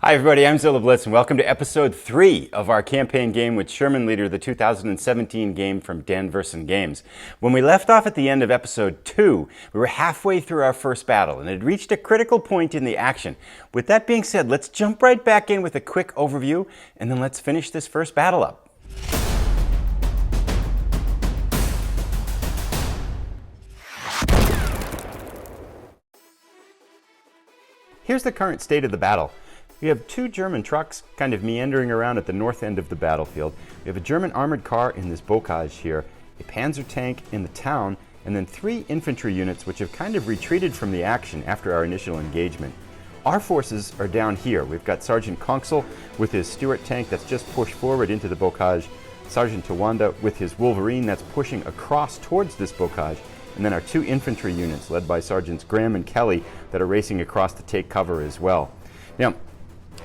Hi everybody, I'm Zilla Blitz and welcome to episode 3 of our campaign game with Sherman Leader, the 2017 game from Verssen Games. When we left off at the end of episode 2, we were halfway through our first battle and had reached a critical point in the action. With that being said, let's jump right back in with a quick overview and then let's finish this first battle up. Here's the current state of the battle. We have two German trucks kind of meandering around at the north end of the battlefield. We have a German armored car in this bocage here, a panzer tank in the town, and then 3 infantry units which have kind of retreated from the action after our initial engagement. Our forces are down here. We've got Sergeant Konksel with his Stuart tank that's just pushed forward into the bocage, Sergeant Tawanda with his Wolverine that's pushing across towards this bocage, and then our 2 infantry units led by Sergeants Graham and Kelly that are racing across to take cover as well. Now,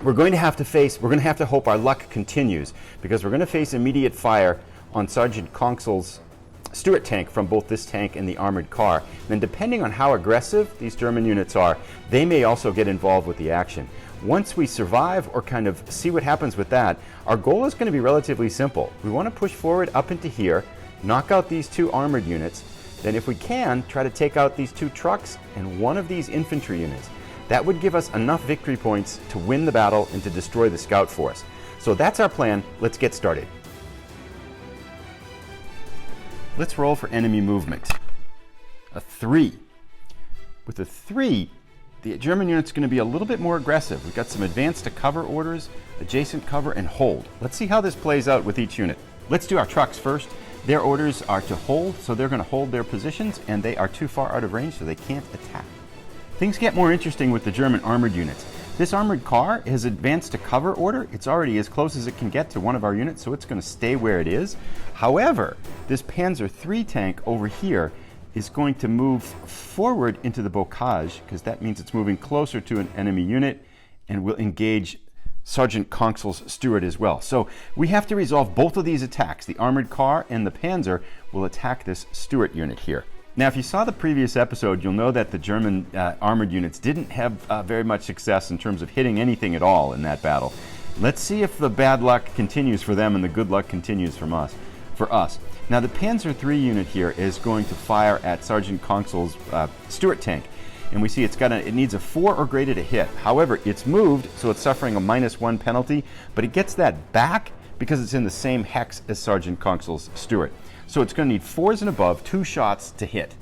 we're going to have to hope our luck continues because we're going to face immediate fire on Sergeant Konksel's Stuart tank from both this tank and the armored car. And then depending on how aggressive these German units are, they may also get involved with the action. Once we survive or kind of see what happens with that, our goal is going to be relatively simple. We want to push forward up into here, knock out these 2 armored units, then if we can, try to take out these 2 trucks and 1 of these infantry units. That would give us enough victory points to win the battle and to destroy the scout force. So that's our plan. Let's get started. Let's roll for enemy movement. A 3. With a 3, the German unit's going to be a little bit more aggressive. We've got some advance to cover orders, adjacent cover, and hold. Let's see how this plays out with each unit. Let's do our trucks first. Their orders are to hold, so they're going to hold their positions, and they are too far out of range, so they can't attack. Things get more interesting with the German armored units. This armored car has advanced to cover order. It's already as close as it can get to one of our units, so it's going to stay where it is. However, this Panzer III tank over here is going to move forward into the bocage, because that means it's moving closer to an enemy unit and will engage Sergeant Konksel's Stuart as well. So we have to resolve both of these attacks. The armored car and the Panzer will attack this Stuart unit here. Now, if you saw the previous episode, you'll know that the German armored units didn't have very much success in terms of hitting anything at all in that battle. Let's see if the bad luck continues for them and the good luck continues for us. Now, the Panzer III unit here is going to fire at Sergeant Konksel's Stuart tank. And we see it needs a 4 or greater to hit. However, it's moved, so it's suffering a -1 penalty, but it gets that back because it's in the same hex as Sergeant Konksel's Stuart. So it's going to need 4s and above, 2 shots to hit.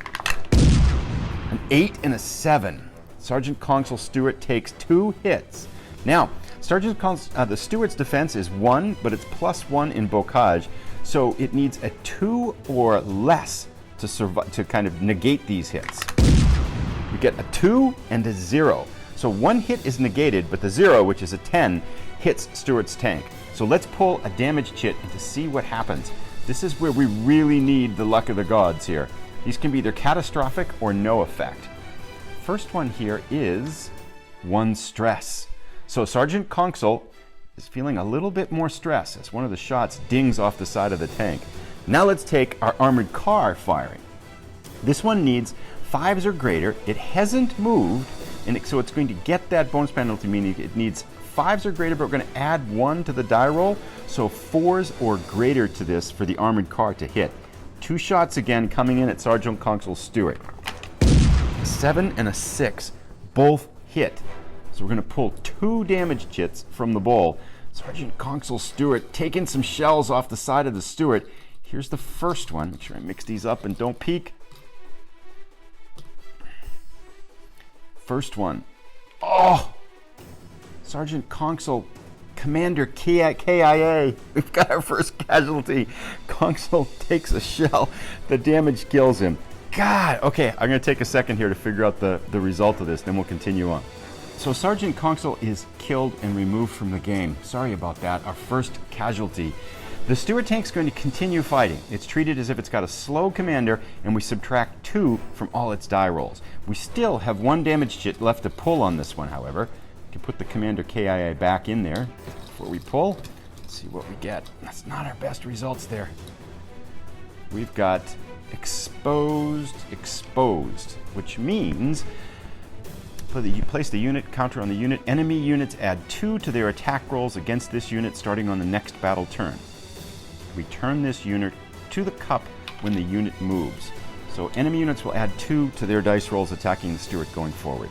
An 8 and a 7. Sergeant Konksel's Stuart takes 2 hits. Now, the Stuart's defense is 1, but it's +1 in bocage, so it needs a 2 or less to kind of negate these hits. We get a 2 and a 0. So 1 hit is negated, but the 0, which is a 10, hits Stuart's tank. So let's pull a damage chit and to see what happens. This is where we really need the luck of the gods here. These can be either catastrophic or no effect. First one here is 1 stress. So Sergeant Konksel is feeling a little bit more stress as one of the shots dings off the side of the tank. Now let's take our armored car firing. This one needs 5s or greater. It hasn't moved, and so it's going to get that bonus penalty, meaning it needs 5s or greater, but we're going to add 1 to the die roll, so 4s or greater to this for the armored car to hit. 2 shots again coming in at Sergeant Konksel's Stuart. 7 and a 6, both hit. So we're going to pull 2 damage chits from the bowl. Sergeant Konksel's Stuart taking some shells off the side of the Stuart. Here's the first one. Make sure I mix these up and don't peek. First one. Oh! Sergeant Konksel, Commander KIA. We've got our first casualty. Konksel takes a shell. The damage kills him. God! Okay, I'm going to take a second here to figure out the result of this, then we'll continue on. So Sergeant Konksel is killed and removed from the game. Sorry about that. Our first casualty. The Stuart tank's going to continue fighting. It's treated as if it's got a slow commander, and we subtract 2 from all its die rolls. We still have 1 damage chit left to pull on this one, however. We can put the Commander KIA back in there before we pull. Let's see what we get. That's not our best results there. We've got exposed, which means You place the unit, counter on the unit. Enemy units add 2 to their attack rolls against this unit starting on the next battle turn. Return this unit to the cup when the unit moves. So enemy units will add 2 to their dice rolls attacking the Stuart going forward.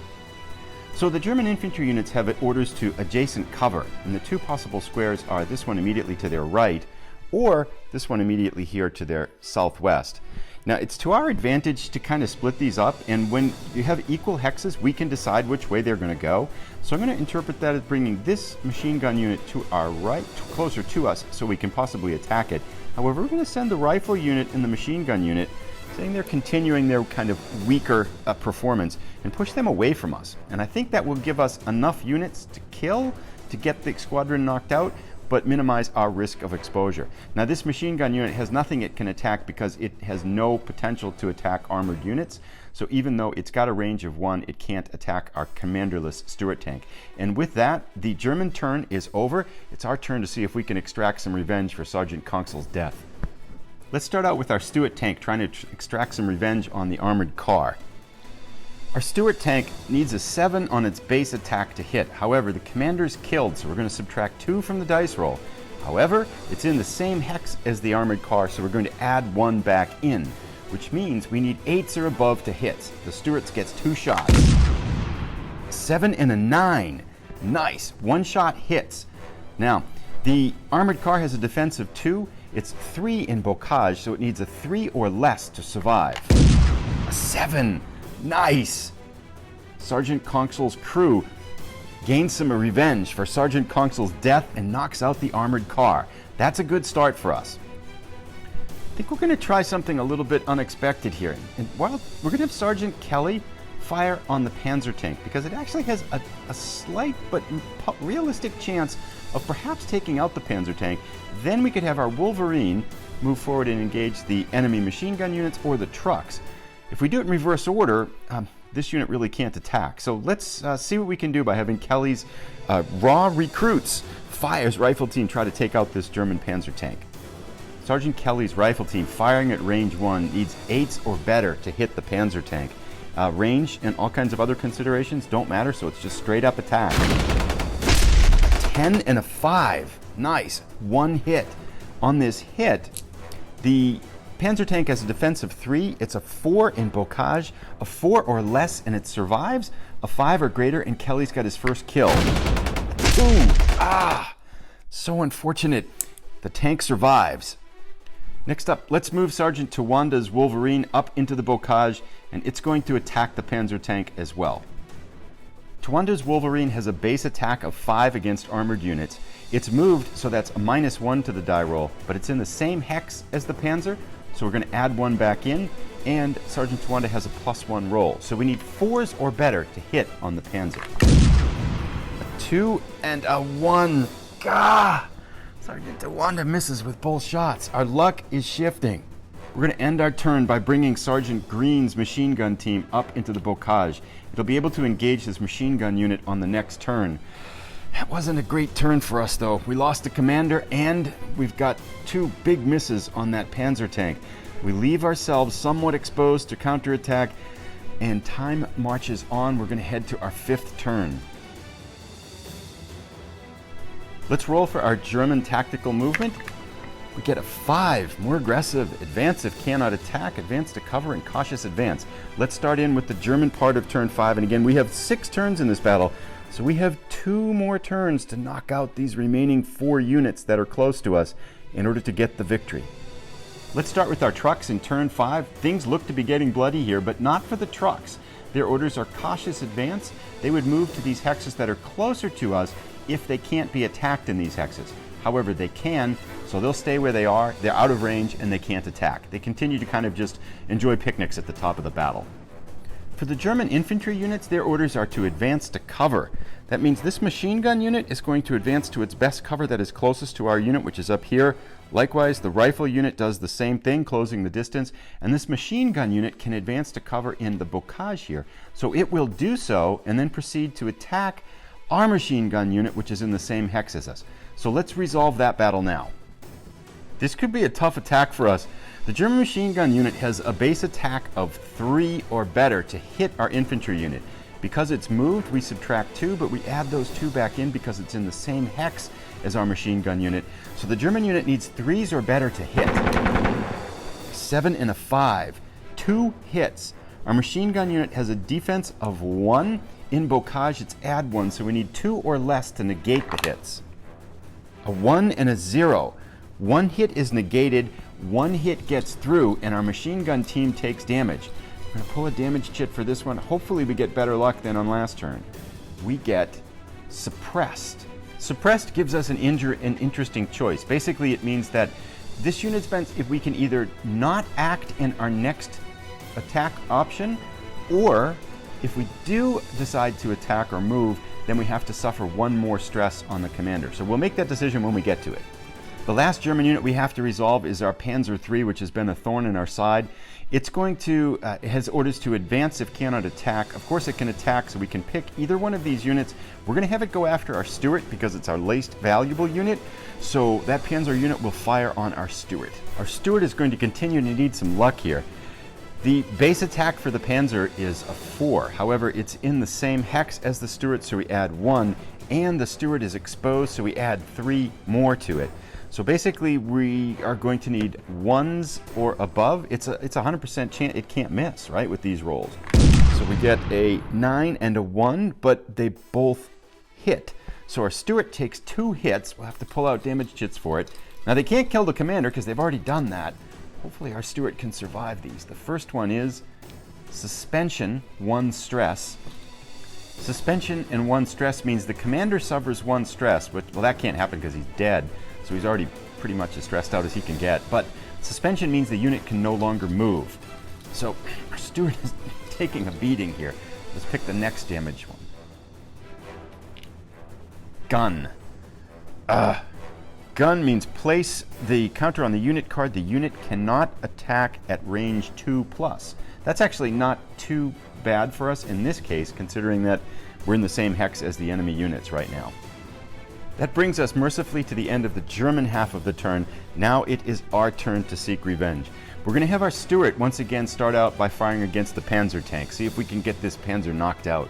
So the German infantry units have orders to adjacent cover, and the 2 possible squares are this one immediately to their right, or this one immediately here to their southwest. Now it's to our advantage to kind of split these up, and when you have equal hexes, we can decide which way they're going to go. So I'm going to interpret that as bringing this machine gun unit to our right, closer to us, so we can possibly attack it. However, we're going to send the rifle unit and the machine gun unit, saying they're continuing their kind of weaker performance, and push them away from us. And I think that will give us enough units to kill, to get the squadron knocked out, but minimize our risk of exposure. Now this machine gun unit has nothing it can attack because it has no potential to attack armored units. So even though it's got a range of 1, it can't attack our commanderless Stuart tank. And with that, the German turn is over. It's our turn to see if we can extract some revenge for Sergeant Konzel's death. Let's start out with our Stuart tank trying to extract some revenge on the armored car. Our Stuart tank needs a 7 on its base attack to hit. However, the commander's killed, so we're going to subtract 2 from the dice roll. However, it's in the same hex as the armored car, so we're going to add 1 back in, which means we need 8s or above to hit. The Stuarts gets 2 shots. 7 and a 9. Nice. 1 shot hits. Now, the armored car has a defense of 2. It's 3 in bocage, so it needs a 3 or less to survive. A 7. Nice! Sergeant Konzel's crew gains some revenge for Sergeant Konzel's death and knocks out the armored car. That's a good start for us. I think we're going to try something a little bit unexpected here. And while we're going to have Sergeant Kelly fire on the Panzer tank, because it actually has a slight but realistic chance of perhaps taking out the Panzer tank. Then we could have our Wolverine move forward and engage the enemy machine gun units or the trucks. If we do it in reverse order, this unit really can't attack. So let's see what we can do by having Kelly's raw recruits fire his rifle team try to take out this German Panzer tank. Sergeant Kelly's rifle team firing at range 1 needs 8s or better to hit the Panzer tank. Range and all kinds of other considerations don't matter, so it's just straight up attack. 10 and a 5. Nice. 1 hit. On this hit, the Panzer tank has a defense of 3. It's a 4 in bocage, a 4 or less, and it survives. A 5 or greater, and Kelly's got his first kill. Ooh, so unfortunate. The tank survives. Next up, let's move Sergeant Tawanda's Wolverine up into the bocage, and it's going to attack the Panzer tank as well. Tawanda's Wolverine has a base attack of 5 against armored units. It's moved, so that's a -1 to the die roll, but it's in the same hex as the Panzer, so we're going to add 1 back in, and Sergeant Tawanda has a +1 roll. So we need 4s or better to hit on the Panzer. A 2 and a 1. Gah! Sergeant Tawanda misses with both shots. Our luck is shifting. We're going to end our turn by bringing Sergeant Green's machine gun team up into the bocage. It'll be able to engage this machine gun unit on the next turn. That wasn't a great turn for us, though. We lost the commander, and we've got 2 big misses on that Panzer tank. We leave ourselves somewhat exposed to counterattack, and time marches on. We're going to head to our 5th turn. Let's roll for our German tactical movement. We get a 5, more aggressive, advance if cannot attack, advance to cover, and cautious advance. Let's start in with the German part of turn 5, and again, we have 6 turns in this battle. So we have 2 more turns to knock out these remaining 4 units that are close to us in order to get the victory. Let's start with our trucks in turn 5. Things look to be getting bloody here, but not for the trucks. Their orders are cautious advance. They would move to these hexes that are closer to us if they can't be attacked in these hexes. However, they can, so they'll stay where they are. They're out of range and they can't attack. They continue to kind of just enjoy picnics at the top of the battle. For the German infantry units, their orders are to advance to cover. That means this machine gun unit is going to advance to its best cover that is closest to our unit, which is up here. Likewise, the rifle unit does the same thing, closing the distance, and this machine gun unit can advance to cover in the bocage here. So it will do so and then proceed to attack our machine gun unit, which is in the same hex as us. So let's resolve that battle now. This could be a tough attack for us. The German machine gun unit has a base attack of 3 or better to hit our infantry unit. Because it's moved, we subtract 2, but we add those 2 back in because it's in the same hex as our machine gun unit. So the German unit needs 3s or better to hit. 7 and a 5. 2 hits. Our machine gun unit has a defense of 1. In bocage, it's add 1, so we need 2 or less to negate the hits. A 1 and a 0. 1 hit is negated, 1 hit gets through, and our machine gun team takes damage. We're going to pull a damage chit for this one. Hopefully we get better luck than on last turn. We get suppressed. Suppressed gives us an interesting choice. Basically, it means that this unit's been, if we can either not act in our next attack option, or if we do decide to attack or move, then we have to suffer 1 more stress on the commander. So we'll make that decision when we get to it. The last German unit we have to resolve is our Panzer III, which has been a thorn in our side. It's going to, it has orders to advance if cannot attack. Of course it can attack, so we can pick either one of these units. We're going to have it go after our Stuart because it's our least valuable unit. So that Panzer unit will fire on our Stuart. Our Stuart is going to continue to need some luck here. The base attack for the Panzer is a 4. However, it's in the same hex as the Stuart, so we add 1. And the Stuart is exposed, so we add 3 more to it. So basically, we are going to need 1s or above. It's a 100% chance it can't miss, right, with these rolls. So we get a 9 and a 1, but they both hit. So our Stuart takes 2 hits. We'll have to pull out damage chits for it. Now, they can't kill the commander because they've already done that. Hopefully, our Stuart can survive these. The first one is suspension, 1 stress. Suspension and 1 stress means the commander suffers 1 stress, but, well, that can't happen because he's dead. So he's already pretty much as stressed out as he can get. But suspension means the unit can no longer move. So our Stuart is taking a beating here. Let's pick the next damage one. Gun. Gun means place the counter on the unit card. The unit cannot attack at range 2+. That's actually not too bad for us in this case, considering that we're in the same hex as the enemy units right now. That brings us mercifully to the end of the German half of the turn. Now it is our turn to seek revenge. We're going to have our Stuart once again start out by firing against the Panzer tank. See if we can get this Panzer knocked out.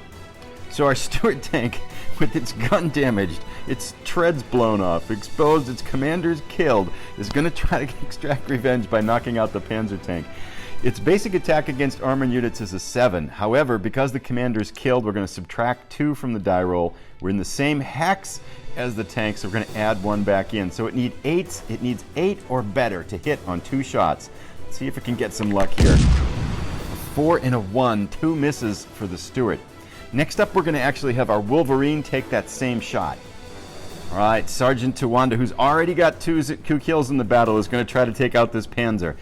So our Stuart tank, with its gun damaged, its treads blown off, exposed, its commanders killed, is going to try to extract revenge by knocking out the Panzer tank. Its basic attack against armored units is a 7. However, because the commander's killed, we're going to subtract 2 from the die roll. We're in the same hex as the tank, so we're going to add 1 back in. So it needs 8s. It needs 8 or better to hit on 2 shots. Let's see if it can get some luck here. A 4 and a 1, 2 misses for the Stuart. Next up, we're going to actually have our Wolverine take that same shot. All right, Sergeant Tawanda, who's already got 2 kills in the battle, is going to try to take out this Panzer.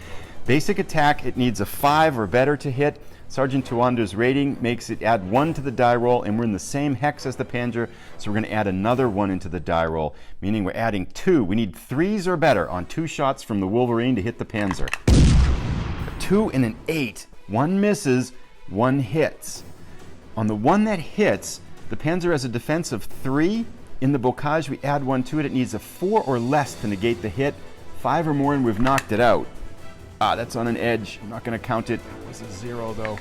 Basic attack, it needs a 5 or better to hit. Sergeant Tawanda's rating makes it add 1 to the die roll, and we're in the same hex as the Panzer, so we're going to add another 1 into the die roll, meaning we're adding 2. We need 3s or better on 2 shots from the Wolverine to hit the Panzer. A 2 and an 8. 1 misses, 1 hits. On the 1 that hits, the Panzer has a defense of 3. In the bocage, we add 1 to it. It needs a 4 or less to negate the hit. 5 or more, and we've knocked it out. That's on an edge. I'm not going to count it. It was a 0, though.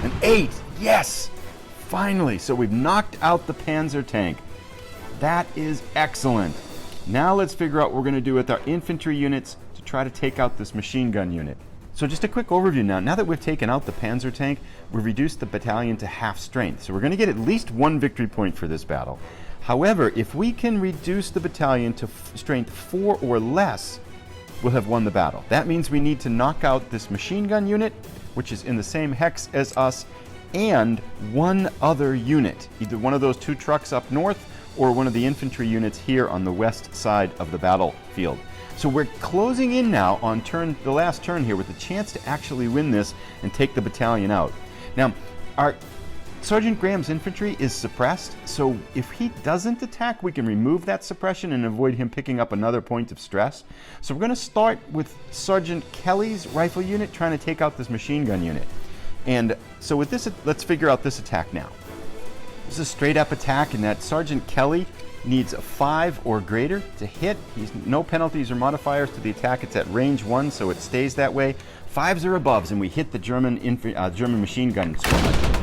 An 8. Yes! Finally. So we've knocked out the Panzer tank. That is excellent. Now let's figure out what we're going to do with our infantry units to try to take out this machine gun unit. So just a quick overview now. Now that we've taken out the Panzer tank, we've reduced the battalion to half strength. So we're going to get at least 1 victory point for this battle. However, if we can reduce the battalion to strength 4 or less, we'll have won the battle. That means we need to knock out this machine gun unit, which is in the same hex as us, and 1 other unit. Either one of those 2 trucks up north or one of the infantry units here on the west side of the battlefield. So we're closing in now on the last turn here with a chance to actually win this and take the battalion out. Now, our Sergeant Graham's infantry is suppressed, so if he doesn't attack, we can remove that suppression and avoid him picking up another point of stress. So we're going to start with Sergeant Kelly's rifle unit trying to take out this machine gun unit. And so with this, let's figure out this attack now. This is a straight up attack, and that Sergeant Kelly needs a 5 or greater to hit. He's no penalties or modifiers to the attack. It's at range 1, so it stays that way. 5s or aboves, and we hit the German machine gun squad.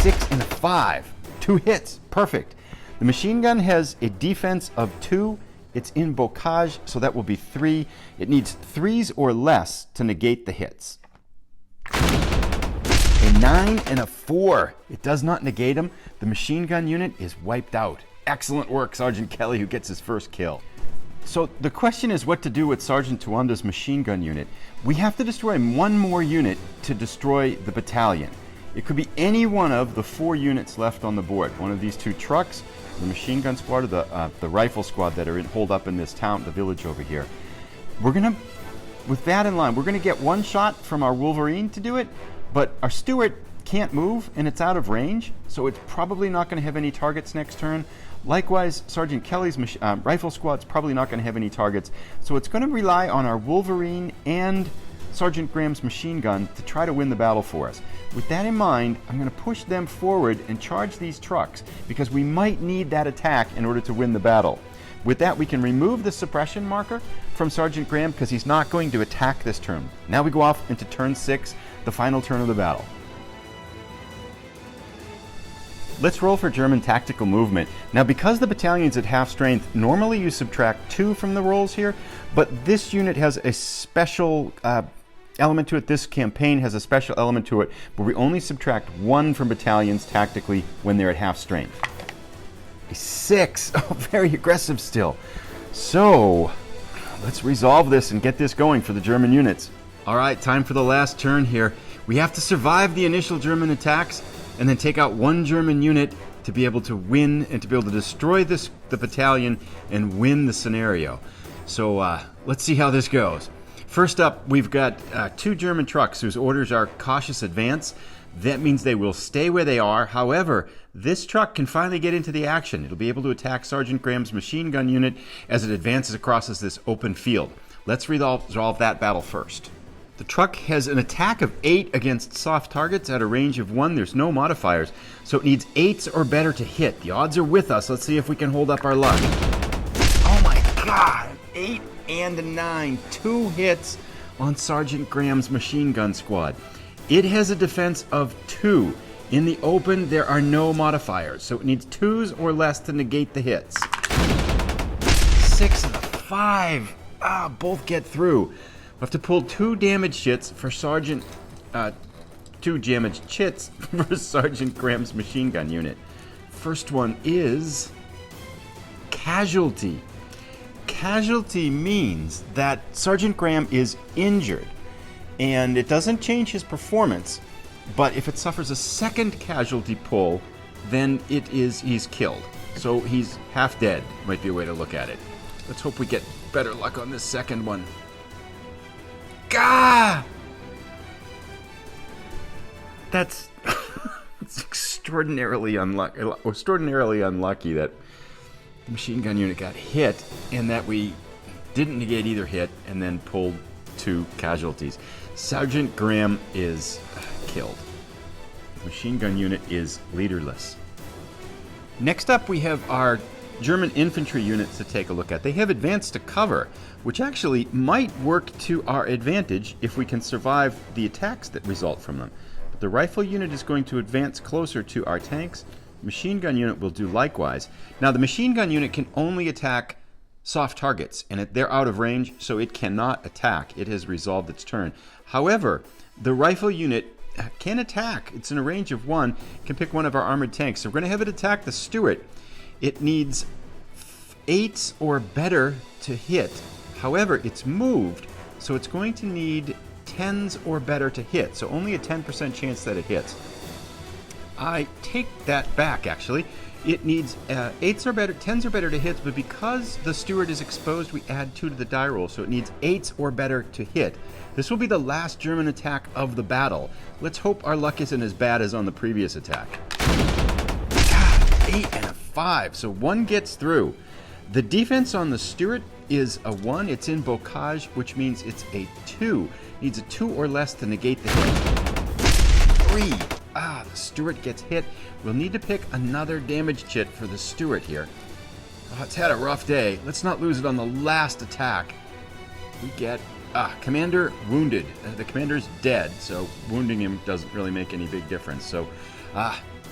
6 and a 5. 2 hits. Perfect. The machine gun has a defense of 2. It's in bocage, so that will be 3. It needs 3s or less to negate the hits. A 9 and a 4. It does not negate them. The machine gun unit is wiped out. Excellent work, Sergeant Kelly, who gets his first kill. So the question is what to do with Sergeant Tuanda's machine gun unit. We have to destroy one more unit to destroy the battalion. It could be any one of the 4 units left on the board. One of these 2 trucks, the machine gun squad, or the rifle squad that are holed up in this town, the village over here. We're gonna, with that in line, we're gonna get 1 shot from our Wolverine to do it, but our Stewart can't move and it's out of range, so it's probably not gonna have any targets next turn. Likewise, Sergeant Kelly's rifle squad's probably not going to have any targets, so it's going to rely on our Wolverine and Sergeant Graham's machine gun to try to win the battle for us. With that in mind, I'm going to push them forward and charge these trucks, because we might need that attack in order to win the battle. With that, we can remove the suppression marker from Sergeant Graham, because he's not going to attack this turn. Now we go off into turn 6, the final turn of the battle. Let's roll for German tactical movement. Now, because the battalion's at half strength, normally you subtract 2 from the rolls here, but this unit has a special element to it. This campaign has a special element to it where we only subtract 1 from battalions tactically when they're at half strength. A 6. Oh, very aggressive still. So, let's resolve this and get this going for the German units. All right, time for the last turn here. We have to survive the initial German attacks and then take out 1 German unit to be able to win and to be able to destroy the battalion and win the scenario. So let's see how this goes. First up, we've got 2 German trucks whose orders are cautious advance. That means they will stay where they are. However, this truck can finally get into the action. It'll be able to attack Sergeant Graham's machine gun unit as it advances across this open field. Let's resolve that battle first. The truck has an attack of 8 against soft targets at a range of 1. There's no modifiers, so it needs 8s or better to hit. The odds are with us. Let's see if we can hold up our luck. Oh my God! An 8 and a 9. 2 hits on Sergeant Graham's machine gun squad. It has a defense of 2. In the open, there are no modifiers, so it needs 2s or less to negate the hits. 6 and a 5. Both get through. We'll have to pull 2 damage chits for Sergeant, 2 damage chits for Sergeant Graham's machine gun unit. First one is casualty. Casualty means that Sergeant Graham is injured, and it doesn't change his performance, but if it suffers a second casualty pull, then he's killed. So he's half dead, might be a way to look at it. Let's hope we get better luck on this second one. Gah! That's it's extraordinarily unlucky that the machine gun unit got hit and that we didn't negate either hit and then pulled 2 casualties. Sergeant Graham is killed. The machine gun unit is leaderless. Next up, we have our German infantry units to take a look at. They have advanced to cover, which actually might work to our advantage if we can survive the attacks that result from them. But the rifle unit is going to advance closer to our tanks. Machine gun unit will do likewise. Now, the machine gun unit can only attack soft targets, and they're out of range, so it cannot attack. It has resolved its turn. However, the rifle unit can attack. It's in a range of 1, can pick one of our armored tanks. So we're going to have it attack the Stewart. It needs 8s or better to hit. However, it's moved, so it's going to need 10s or better to hit. So only a 10% chance that it hits. I take that back, actually. It needs 8s or better, 10s or better to hit, but because the Stewart is exposed, we add 2 to the die roll, so it needs 8s or better to hit. This will be the last German attack of the battle. Let's hope our luck isn't as bad as on the previous attack. 8 and a 5, so 1 gets through. The defense on the Stewart is a 1. It's in bocage, which means it's a 2. Needs a 2 or less to negate the hit. 3. The Stewart gets hit. We'll need to pick another damage chit for the Stewart here. Oh, it's had a rough day. Let's not lose it on the last attack. We get commander wounded. The commander's dead, so wounding him doesn't really make any big difference. So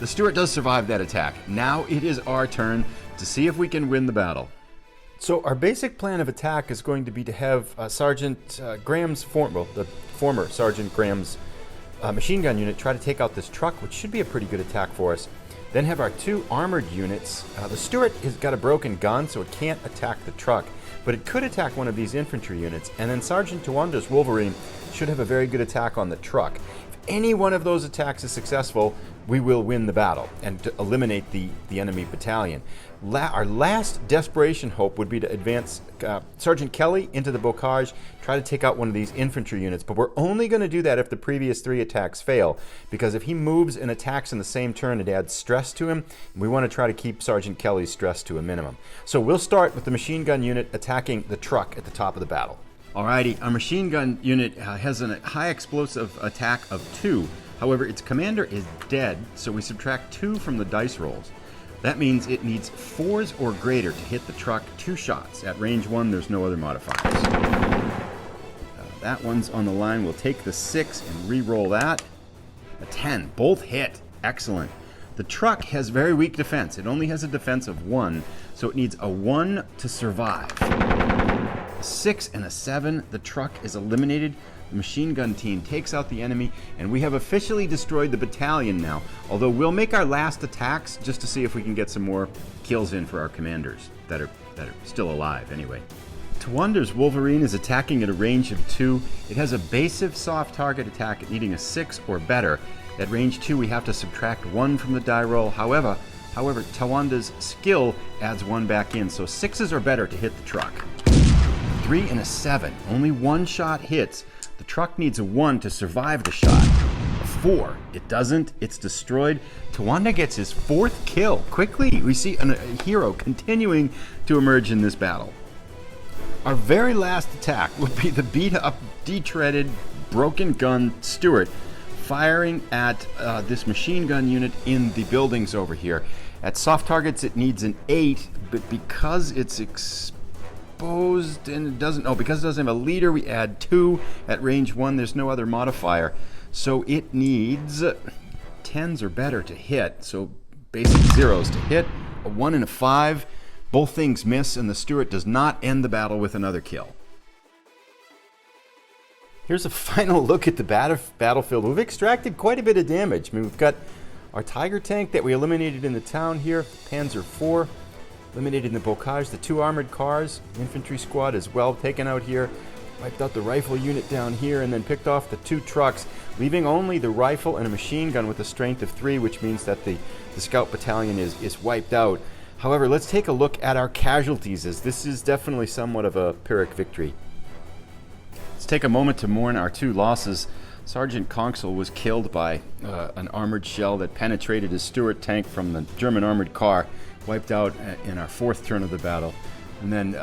The Stuart does survive that attack. Now it is our turn to see if we can win the battle. So our basic plan of attack is going to be to have Sergeant Graham's the former Sergeant Graham's machine gun unit try to take out this truck, which should be a pretty good attack for us. Then have our 2 armored units. The Stuart has got a broken gun, so it can't attack the truck, but it could attack one of these infantry units. And then Sergeant Tawanda's Wolverine should have a very good attack on the truck. If any one of those attacks is successful, we will win the battle and to eliminate the enemy battalion. Our last desperation hope would be to advance Sergeant Kelly into the bocage, try to take out one of these infantry units, but we're only going to do that if the previous 3 attacks fail, because if he moves and attacks in the same turn, it adds stress to him. We want to try to keep Sergeant Kelly's stress to a minimum. So we'll start with the machine gun unit attacking the truck at the top of the battle. Alrighty, our machine gun unit has a high explosive attack of 2. However, its commander is dead, so we subtract 2 from the dice rolls. That means it needs 4s or greater to hit the truck 2 shots. At range 1, there's no other modifiers. That one's on the line. We'll take the 6 and re-roll that. A 10. Both hit. Excellent. The truck has very weak defense. It only has a defense of 1, so it needs a 1 to survive. A 6 and a 7. The truck is eliminated. The machine gun team takes out the enemy, and we have officially destroyed the battalion now, although we'll make our last attacks just to see if we can get some more kills in for our commanders that are still alive anyway. Tawanda's Wolverine is attacking at a range of 2. It has a basic soft target attack at needing a 6 or better. At range 2, we have to subtract 1 from the die roll. However, Tawanda's skill adds 1 back in, so 6s or better to hit the truck. 3 and a 7. Only 1 shot hits. The truck needs a 1 to survive the shot. A 4. It doesn't. It's destroyed. Tawanda gets his 4th kill. Quickly, we see a hero continuing to emerge in this battle. Our very last attack will be the beat-up, detreaded, broken gun Stuart firing at this machine gun unit in the buildings over here. At soft targets, it needs an 8, but because it's exposed and it doesn't have a leader, we add 2. At range 1, there's no other modifier, so it needs 10s or better to hit. So basic 0s to hit, a 1 and a 5. Both things miss, and the Stuart does not end the battle with another kill. Here's a final look at the battlefield. We've extracted quite a bit of damage. I mean, we've got our Tiger tank that we eliminated in the town here, Panzer IV, eliminated in the bocage, the 2 armored cars, infantry squad as well taken out here, wiped out the rifle unit down here, and then picked off the 2 trucks, leaving only the rifle and a machine gun with a strength of 3, which means that the scout battalion is wiped out. However, let's take a look at our casualties, as this is definitely somewhat of a Pyrrhic victory. Let's take a moment to mourn our 2 losses. Sergeant Conksel was killed by an armored shell that penetrated his Stuart tank from the German armored car, wiped out in our 4th turn of the battle. And then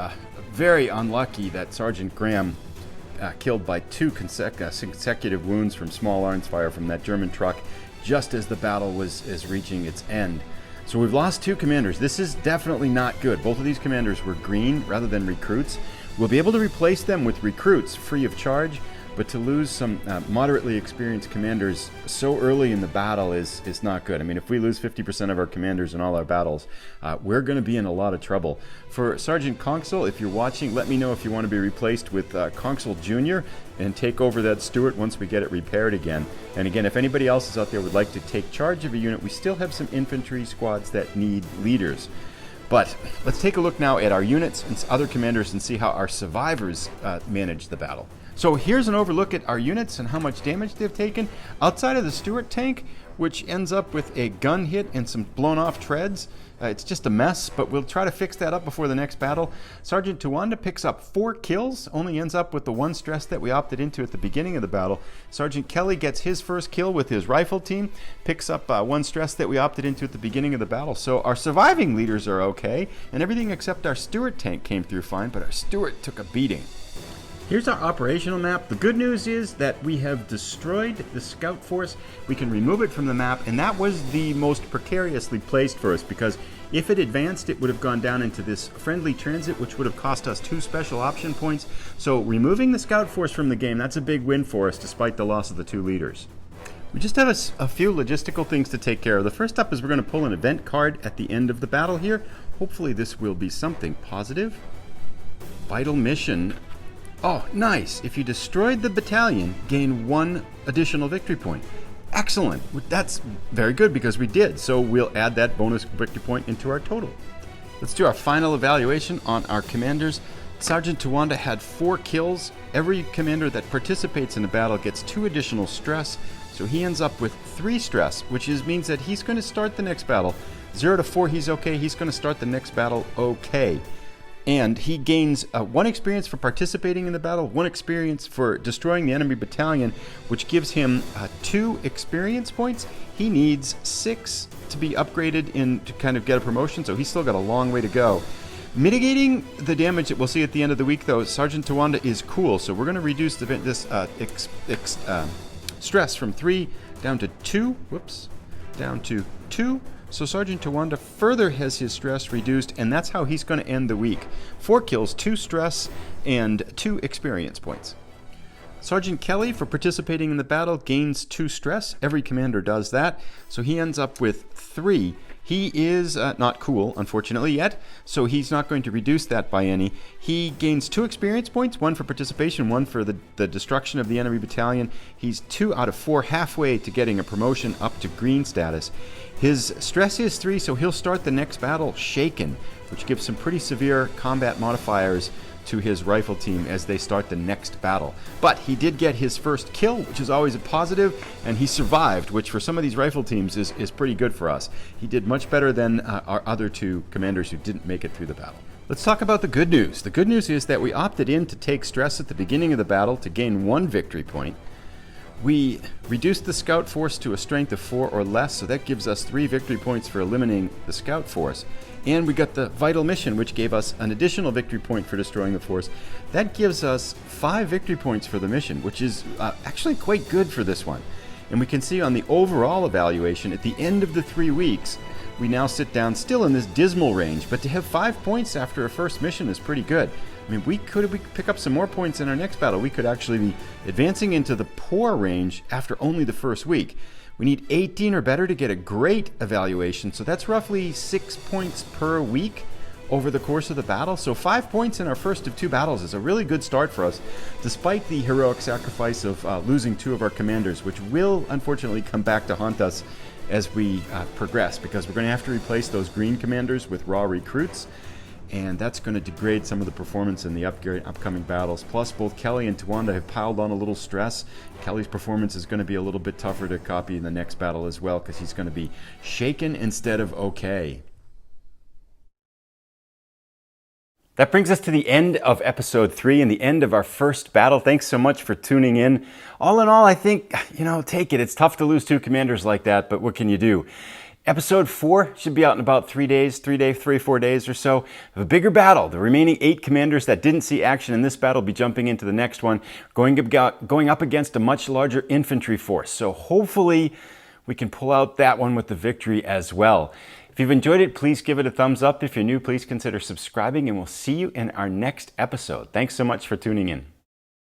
very unlucky that Sergeant Graham killed by 2 consecutive wounds from small arms fire from that German truck just as the battle is reaching its end. So we've lost 2 commanders. This is definitely not good. Both of these commanders were green rather than recruits. We'll be able to replace them with recruits free of charge, but to lose some moderately experienced commanders so early in the battle is not good. I mean, if we lose 50% of our commanders in all our battles, we're going to be in a lot of trouble. For Sergeant Conksel, if you're watching, let me know if you want to be replaced with Conksel Jr. and take over that Stuart once we get it repaired again. And again, if anybody else is out there would like to take charge of a unit, we still have some infantry squads that need leaders. But let's take a look now at our units and other commanders and see how our survivors managed the battle. So here's an overlook at our units and how much damage they've taken. Outside of the Stuart tank, which ends up with a gun hit and some blown off treads, it's just a mess, but we'll try to fix that up before the next battle. Sergeant Tawanda picks up 4 kills, only ends up with the 1 stress that we opted into at the beginning of the battle. Sergeant Kelly gets his first kill with his rifle team, picks up 1 stress that we opted into at the beginning of the battle. So our surviving leaders are okay, and everything except our Stuart tank came through fine, but our Stuart took a beating. Here's our operational map. The good news is that we have destroyed the scout force. We can remove it from the map, and that was the most precariously placed for us, because if it advanced, it would have gone down into this friendly transit, which would have cost us 2 special option points. So removing the scout force from the game, that's a big win for us, despite the loss of the 2 leaders. We just have a few logistical things to take care of. The first up is we're going to pull an event card at the end of the battle here. Hopefully this will be something positive. Vital mission. Oh, nice. If you destroyed the battalion, gain 1 additional victory point. Excellent. That's very good because we did. So we'll add that bonus victory point into our total. Let's do our final evaluation on our commanders. Sergeant Tawanda had 4 kills. Every commander that participates in a battle gets 2 additional stress. So he ends up with 3 stress, which means that he's going to start the next battle. 0 to 4, he's okay. He's going to start the next battle okay. And he gains 1 experience for participating in the battle, 1 experience for destroying the enemy battalion, which gives him 2 experience points. He needs 6 to be upgraded to kind of get a promotion, so he's still got a long way to go. Mitigating the damage that we'll see at the end of the week, though, Sergeant Tawanda is cool, so we're going to reduce this stress from 3 down to 2. Whoops, down to 2. So Sergeant Tawanda further has his stress reduced, and that's how he's going to end the week. 4 kills, 2 stress, and 2 experience points. Sergeant Kelly, for participating in the battle, gains 2 stress. Every commander does that, so he ends up with 3. He is not cool, unfortunately, yet, so he's not going to reduce that by any. He gains 2 experience points, 1 for participation, 1 for the destruction of the enemy battalion. He's 2 out of 4, halfway to getting a promotion up to green status. His stress is 3, so he'll start the next battle shaken, which gives some pretty severe combat modifiers to his rifle team as they start the next battle. But he did get his first kill, which is always a positive, and he survived, which for some of these rifle teams is pretty good for us. He did much better than our other 2 commanders who didn't make it through the battle. Let's talk about the good news. The good news is that we opted in to take stress at the beginning of the battle to gain 1 victory point. We reduced the scout force to a strength of 4 or less, so that gives us 3 victory points for eliminating the scout force. And we got the vital mission, which gave us an additional victory point for destroying the force. That gives us 5 victory points for the mission, which is actually quite good for this one. And we can see on the overall evaluation, at the end of the 3 weeks, we now sit down still in this dismal range, but to have 5 points after a first mission is pretty good. I mean, we could pick up some more points in our next battle. We could actually be advancing into the poor range after only the first week. We need 18 or better to get a great evaluation, so that's roughly 6 points per week over the course of the battle. So 5 points in our first of 2 battles is a really good start for us, despite the heroic sacrifice of losing 2 of our commanders, which will unfortunately come back to haunt us as we progress, because we're going to have to replace those green commanders with raw recruits, and that's going to degrade some of the performance in the upcoming battles. Plus, both Kelly and Tawanda have piled on a little stress. Kelly's performance is going to be a little bit tougher to copy in the next battle as well, because he's going to be shaken instead of okay. That brings us to the end of episode 3 and the end of our first battle. Thanks so much for tuning in. All in all, I think, take it. It's tough to lose 2 commanders like that, but what can you do? Episode 4 should be out in about 3 days, 4 days or so. Of a bigger battle. The remaining 8 commanders that didn't see action in this battle will be jumping into the next one, going up against a much larger infantry force. So hopefully we can pull out that one with the victory as well. If you've enjoyed it, please give it a thumbs up. If you're new, please consider subscribing, and we'll see you in our next episode. Thanks so much for tuning in.